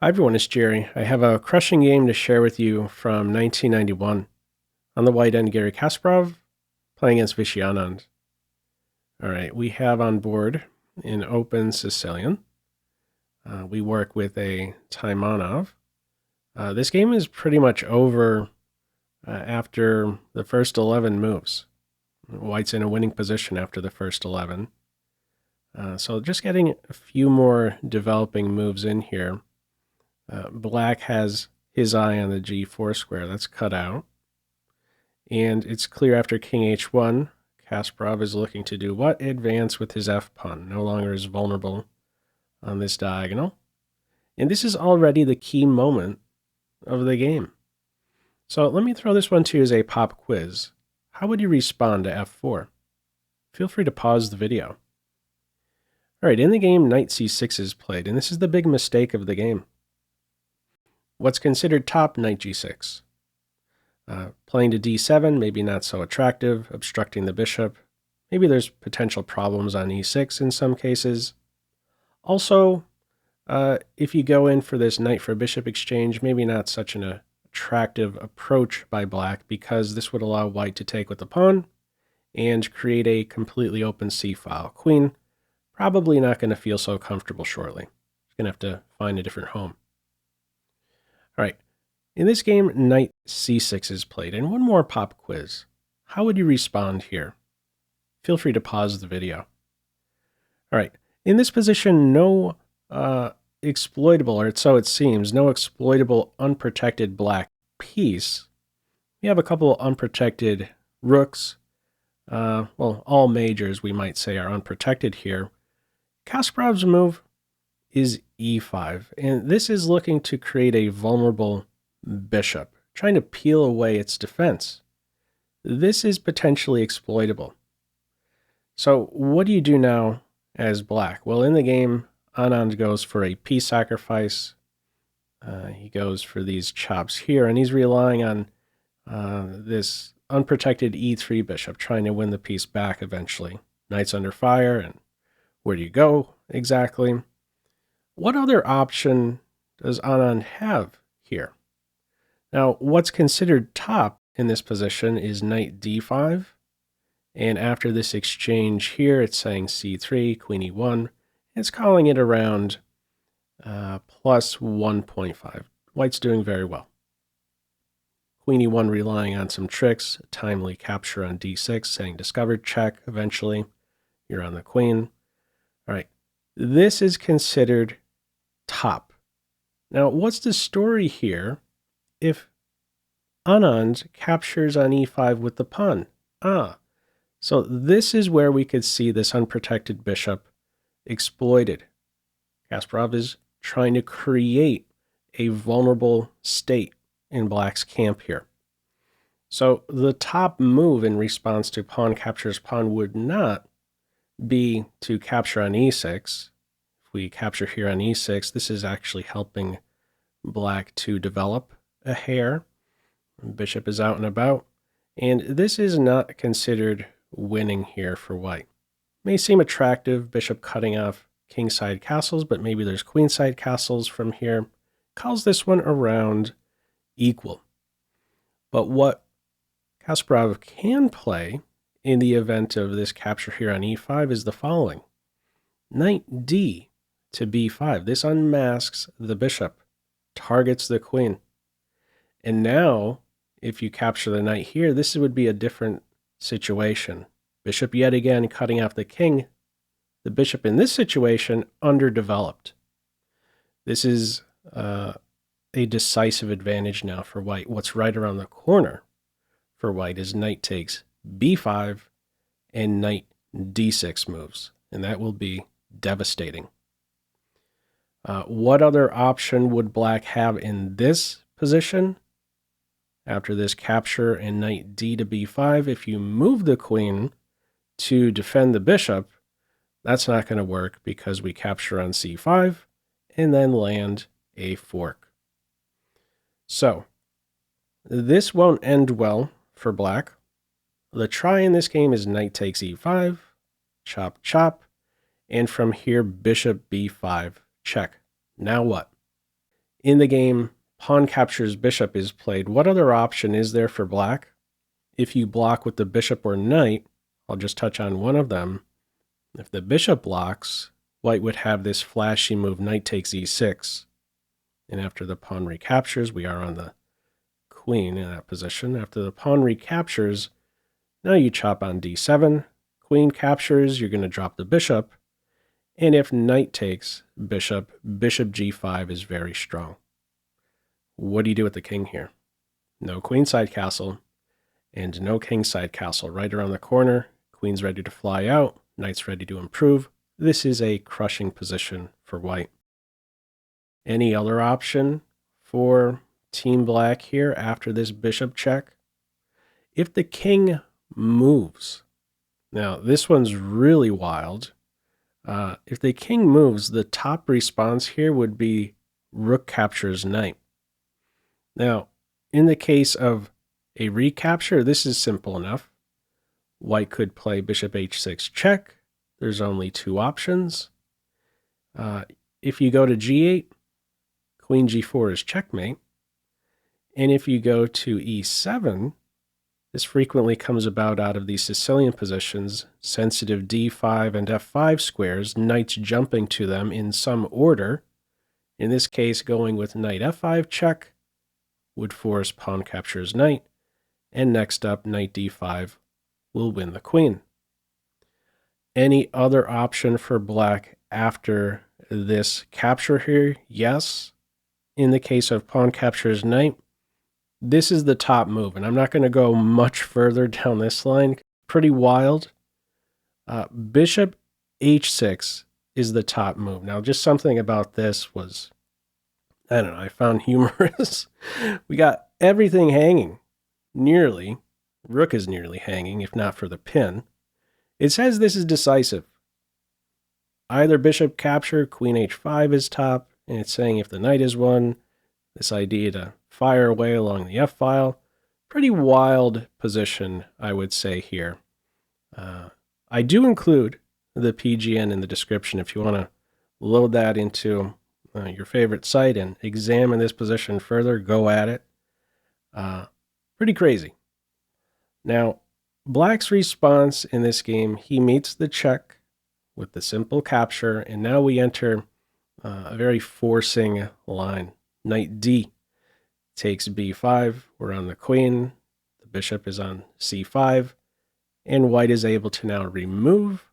Hi everyone, it's Jerry. I have a crushing game to share with you from 1991. On the white end, Garry Kasparov playing against Vishy Anand. Alright, we have on board an open Sicilian. We work with a Taimanov. This game is pretty much over after the first 11 moves. White's in a winning position after the first 11. So just getting a few more developing moves in here. Black has his eye on the G4 square. That's cut out. And it's clear after King H1, Kasparov is looking to do what? Advance with his F pawn. No longer is vulnerable on this diagonal. And this is already the key moment of the game. So let me throw this one to you as a pop quiz. How would you respond to F4? Feel free to pause the video. Alright, in the game, knight C6 is played, and this is the big mistake of the game. What's considered top, knight G6. Playing to D7, maybe not so attractive, obstructing the bishop. Maybe there's potential problems on E6 in some cases. Also, if you go in for this knight for bishop exchange, maybe not such an attractive approach by black, because this would allow white to take with the pawn and create a completely open C-file. Queen, probably not going to feel so comfortable shortly. She's going to have to find a different home. All right, in this game, knight c6 is played. And one more pop quiz. How would you respond here? Feel free to pause the video. All right, in this position, no exploitable, or so it seems, no exploitable unprotected black piece. We have a couple of unprotected rooks. Well, all majors, we might say, are unprotected here. Kasparov's move is e5, and this is looking to create a vulnerable bishop, trying to peel away its defense. This is potentially exploitable. So what do you do now as black? Well, in the game, Anand goes for a piece sacrifice. He goes for these chops here, and he's relying on this unprotected e3 bishop, trying to win the piece back eventually. Knight's under fire, and where do you go exactly? What other option does Anand have here? Now, what's considered top in this position is knight d5. And after this exchange here, it's saying c3, queen e1. It's calling it around plus 1.5. White's doing very well. Queen e1 relying on some tricks, timely capture on d6, saying discovered, check, eventually. You're on the queen. All right, this is considered top. Now, what's the story here if Anand captures on e5 with the pawn? So this is where we could see this unprotected bishop exploited. Kasparov is trying to create a vulnerable state in black's camp here. So the top move in response to pawn captures pawn would not be to capture on e6. If we capture here on e6, this is actually helping black to develop a hair. Bishop is out and about, and this is not considered winning here for white. May seem attractive, bishop cutting off kingside castles, but maybe there's queenside castles from here. Calls this one around equal. But what Kasparov can play in the event of this capture here on e5 is the following. Knight d to b5. This unmasks the bishop, targets the queen. And now, if you capture the knight here, this would be a different situation. Bishop yet again cutting off the king. The bishop in this situation underdeveloped. This is a decisive advantage now for white. What's right around the corner for white is knight takes b5 and knight d6 moves, and that will be devastating. What other option would black have in this position? After this capture and knight d to b5, if you move the queen to defend the bishop, that's not going to work because we capture on c5 and then land a fork. So this won't end well for black. The try in this game is knight takes e5, chop, chop, and from here, bishop b5, check. Now what? in the game pawn captures bishop is played, what other option is there for black? If you block with the bishop or knight, I'll just touch on one of them. If the bishop blocks, white would have this flashy move, knight takes e6. And after the pawn recaptures, we are on the queen in that position. After the pawn recaptures, now you chop on d7. Queen captures, you're going to drop the bishop. And if knight takes bishop, bishop g5 is very strong. What do you do with the king here? No queenside castle and no kingside castle. Right around the corner, queen's ready to fly out, knight's ready to improve. This is a crushing position for white. Any other option for Team Black here after this bishop check? If the king moves, now this one's really wild. If the king moves, the top response here would be rook captures knight. Now, in the case of a recapture, this is simple enough. White could play bishop h6 check. There's only two options. If you go to g8, queen g4 is checkmate. And if you go to e7, this frequently comes about out of these Sicilian positions, sensitive d5 and f5 squares, knights jumping to them in some order. In this case, going with knight f5 check would force pawn captures knight, and next up, knight d5 will win the queen. Any other option for black after this capture here? Yes. In the case of pawn captures knight, this is the top move, and I'm not going to go much further down this line. Pretty wild. Bishop h6 is the top move. Now, just something about this was, I don't know, I found humorous. We got everything hanging, nearly. Rook is nearly hanging, if not for the pin. It says this is decisive. Either bishop capture, queen h5 is top, and it's saying if the knight is won, this idea to fire away along the f-file. Pretty wild position, I would say here. I do include the PGN in the description if you want to load that into your favorite site and examine this position further, go at it. Pretty crazy. Now, black's response in this game, he meets the check with the simple capture, and now we enter a very forcing line. Knight d takes b5, we're on the queen, the bishop is on c5, and white is able to now remove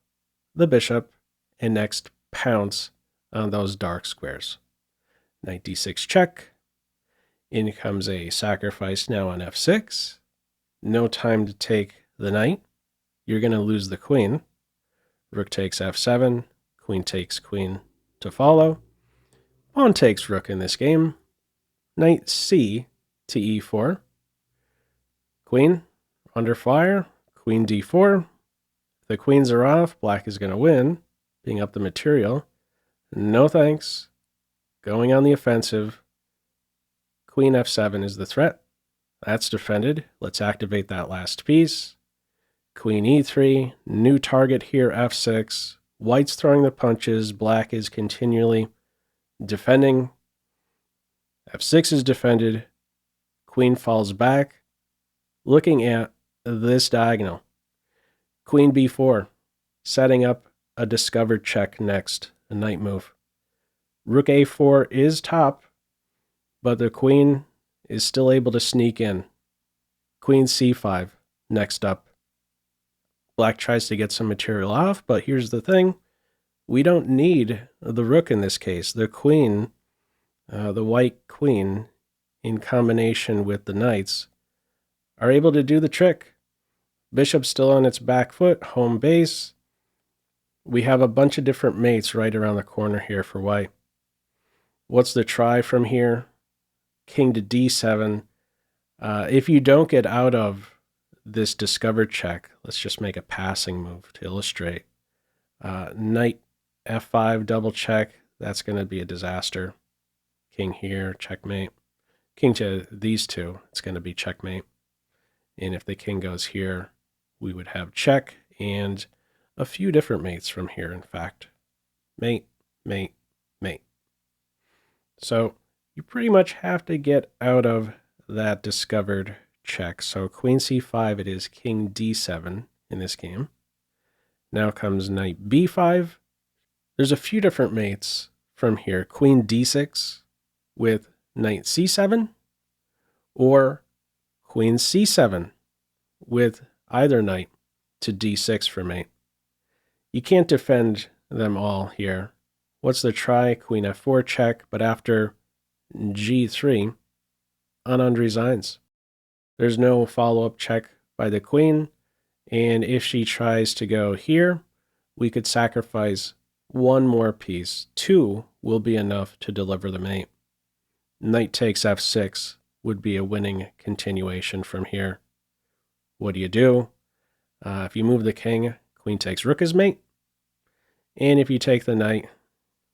the bishop and next pounce on those dark squares. Knight d6 check, in comes a sacrifice now on f6, no time to take the knight, you're going to lose the queen, rook takes f7, queen takes queen to follow, pawn takes rook in this game, knight c to e4, queen under fire, queen d4. If the queens are off, black is going to win, being up the material. No thanks. Going on the offensive. Queen f7 is the threat. That's defended. Let's activate that last piece. Queen e3, new target here, f6. White's throwing the punches. Black is continually defending. f6 is defended. Queen falls back. Looking at this diagonal. Queen b4, setting up a discovered check next, a knight move. Rook a4 is top, but the queen is still able to sneak in. Queen c5, next up. Black tries to get some material off, but here's the thing. We don't need the rook in this case. The queen, the white queen, in combination with the knights, are able to do the trick. Bishop's still on its back foot, home base. We have a bunch of different mates right around the corner here for white. What's the try from here? King to d7. If you don't get out of this discovered check, let's just make a passing move to illustrate. Knight f5 double check, that's going to be a disaster. King here, checkmate. King to these two, it's going to be checkmate. And if the king goes here, we would have check and a few different mates from here, in fact. Mate, mate, mate. So you pretty much have to get out of that discovered check. So queen c5, it is king d7 in this game. Now comes knight b5. There's a few different mates from here. Queen d6 with knight c7, or queen c7 with either knight to d6 for mate. You can't defend them all here. What's the try? Queen f4 check, but after g3, Anand resigns. There's no follow-up check by the queen, and if she tries to go here, we could sacrifice one more piece. 2 will be enough to deliver the mate. Knight takes f6 would be a winning continuation from here. What do? If you move the king, queen takes rook as mate. And if you take the knight,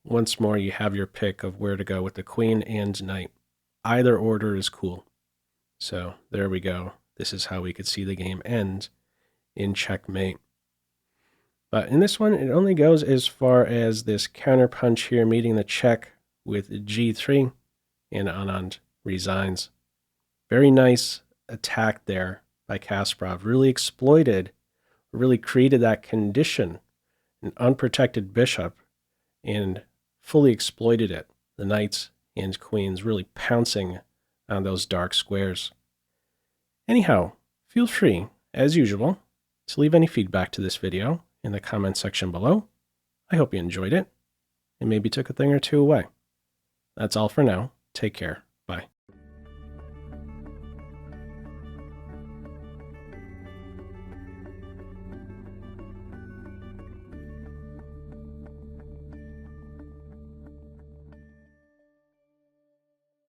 once more you have your pick of where to go with the queen and knight. Either order is cool. So there we go. This is how we could see the game end in checkmate. But in this one, it only goes as far as this counterpunch here, meeting the check with g3, and Anand resigns. Very nice attack there by Kasparov. Really exploited, really created that condition, an unprotected bishop, and fully exploited it. The knights and queens really pouncing on those dark squares. Anyhow, feel free, as usual, to leave any feedback to this video in the comment section below. I hope you enjoyed it and maybe took a thing or two away. That's all for now. Take care. Bye.